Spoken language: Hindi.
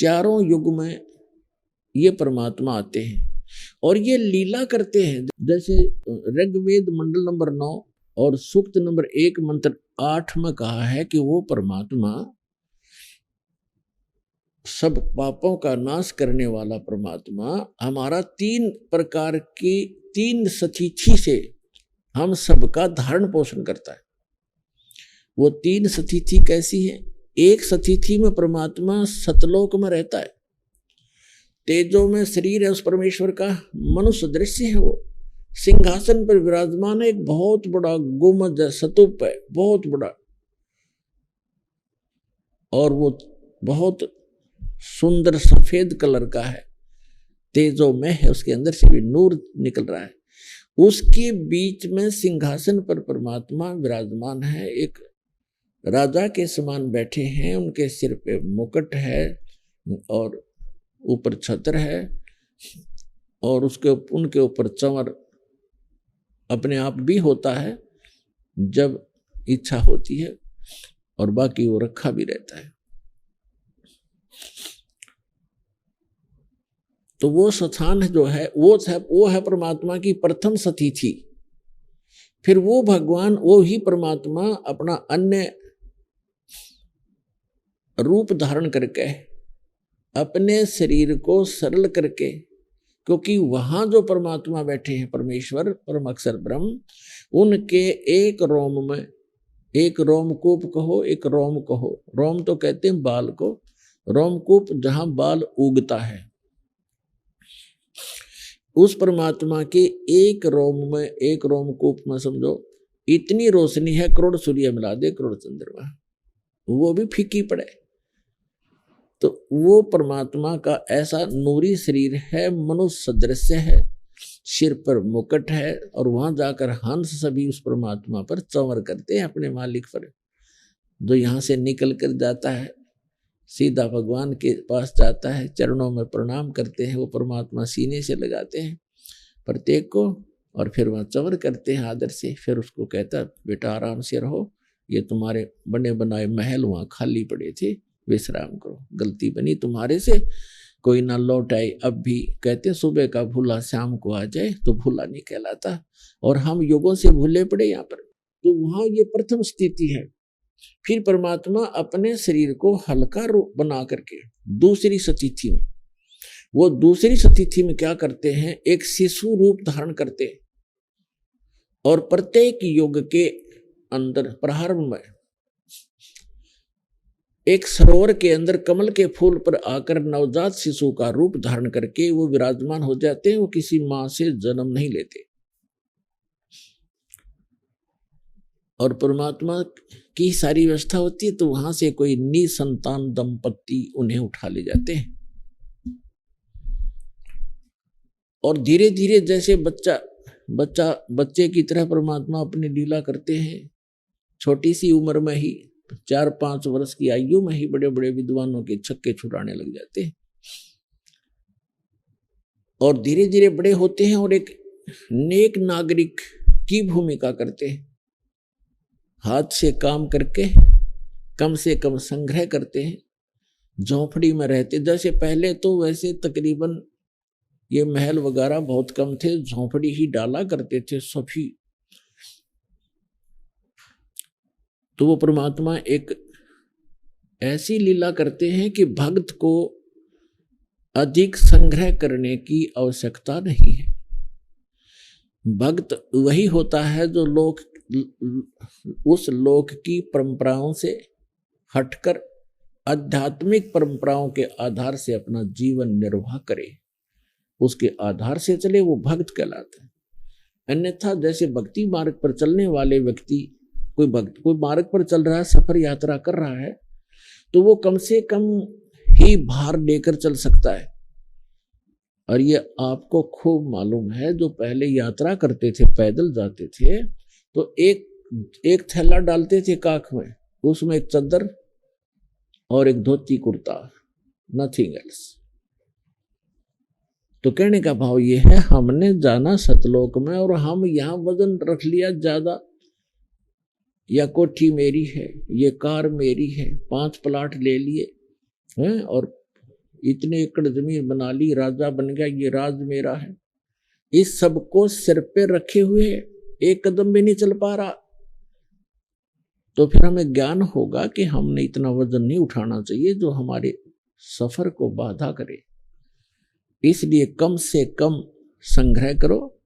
चारों युग में ये परमात्मा आते हैं और ये लीला करते हैं। जैसे ऋग्वेद मंडल नंबर 9 और सूक्त नंबर 1 मंत्र 8 में कहा है कि वो परमात्मा सब पापों का नाश करने वाला परमात्मा हमारा 3 प्रकार की 3 सतिथि से हम सबका धारण पोषण करता है। वो 3 सतिथि कैसी है? एक सतिथि में परमात्मा सतलोक में रहता है, तेजो में शरीर है उस परमेश्वर का, मनुष्य दृश्य है, वो सिंहासन पर विराजमान है, एक बहुत बड़ा गुम्बद है, स्तूप है बहुत बड़ा, और वो बहुत सुंदर सफेद कलर का है, तेजो में है, उसके अंदर से भी नूर निकल रहा है। उसके बीच में सिंहासन पर परमात्मा विराजमान है, एक राजा के समान बैठे हैं, उनके सिर पे मुकुट है और ऊपर छत्र है और उनके ऊपर चंवर अपने आप भी होता है जब इच्छा होती है, और बाकी वो रखा भी रहता है। तो वो स्थान जो है वो है परमात्मा की प्रथम सतिथि। फिर वो भगवान, वो ही परमात्मा अपना अन्य रूप धारण करके अपने शरीर को सरल करके, क्योंकि वहां जो परमात्मा बैठे हैं परमेश्वर परम अक्षर ब्रह्म, उनके एक रोम में, एक रोमकूप कहो एक रोम कहो, रोम तो कहते हैं बाल को, रोमकूप जहां बाल उगता है, उस परमात्मा के एक रोम में, एक रोमकूप में समझो इतनी रोशनी है, करोड़ सूर्य मिला दे करोड़ चंद्रमा, वो भी फीकी पड़े। तो वो परमात्मा का ऐसा नूरी शरीर है, मनुष्य सदृश्य है, सिर पर मुकुट है, और वहां जाकर हंस सभी उस परमात्मा पर चंवर करते हैं, अपने मालिक पर। जो यहाँ से निकल कर जाता है सीधा भगवान के पास जाता है, चरणों में प्रणाम करते हैं, वो परमात्मा सीने से लगाते हैं प्रत्येक को, और फिर वहाँ चंवर करते हैं आदर से। फिर उसको कहता बेटा आराम से रहो, ये तुम्हारे बने बनाए महल वहाँ खाली पड़े थे, विश्राम करो, गलती बनी तुम्हारे से, कोई ना लौट आए। अब भी कहते सुबह का भूला शाम को आ जाए तो भूला नहीं कहलाता, और हम युगों से भूले पड़े यहाँ पर। तो वहाँ ये प्रथम स्थिति है। फिर परमात्मा अपने शरीर को हल्का रूप बना करके दूसरी सतिथि में, वो दूसरी सतिथि में क्या करते हैं, एक शिशु रूप धारण करते हैं, और प्रत्येक युग के अंदर प्रारंभ में एक सरोवर के अंदर कमल के फूल पर आकर नवजात शिशु का रूप धारण करके वो विराजमान हो जाते हैं। वो किसी मां से जन्म नहीं लेते, और परमात्मा की सारी व्यवस्था होती है, तो वहां से कोई निसंतान दंपत्ति उन्हें उठा ले जाते हैं, और धीरे धीरे जैसे बच्चे की तरह परमात्मा अपनी लीला करते हैं। छोटी सी उम्र में ही 4-5 वर्ष की आयु में ही बड़े बड़े विद्वानों के छक्के छुड़ाने लग जाते हैं, और धीरे धीरे बड़े होते हैं और एक नेक नागरिक की भूमिका करते हैं। हाथ से काम करके कम से कम संग्रह करते हैं, झोंपड़ी में रहते। जैसे पहले तो वैसे तकरीबन ये महल वगैरह बहुत कम थे, झोंपड़ी ही डाला करते थे सभी। तो वो परमात्मा एक ऐसी लीला करते हैं कि भक्त को अधिक संग्रह करने की आवश्यकता नहीं है। भक्त वही होता है जो उस लोक की परंपराओं से हटकर आध्यात्मिक परंपराओं के आधार से अपना जीवन निर्वाह करे, उसके आधार से चले, वो भक्त कहलाता है। अन्यथा जैसे भक्ति मार्ग पर चलने वाले व्यक्ति, कोई मार्ग पर चल रहा है, सफर यात्रा कर रहा है, तो वो कम से कम ही भार लेकर चल सकता है। और ये आपको खूब मालूम है, जो पहले यात्रा करते थे, पैदल जाते थे, तो एक थैला डालते थे काख में, उसमें एक चादर और एक धोती कुर्ता, नथिंग एल्स। तो कहने का भाव ये है, हमने जाना सतलोक में, और हम यहाँ वजन रख लिया ज्यादा, या कोठी मेरी है, ये कार मेरी है, 5 प्लाट ले लिए हैं, और इतने एकड़ जमीन बना ली, राजा बन गया, ये राज मेरा है। इस सब को सिर पे रखे हुए एक कदम भी नहीं चल पा रहा, तो फिर हमें ज्ञान होगा कि हमने इतना वजन नहीं उठाना चाहिए जो हमारे सफर को बाधा करे। इसलिए कम से कम संग्रह करो,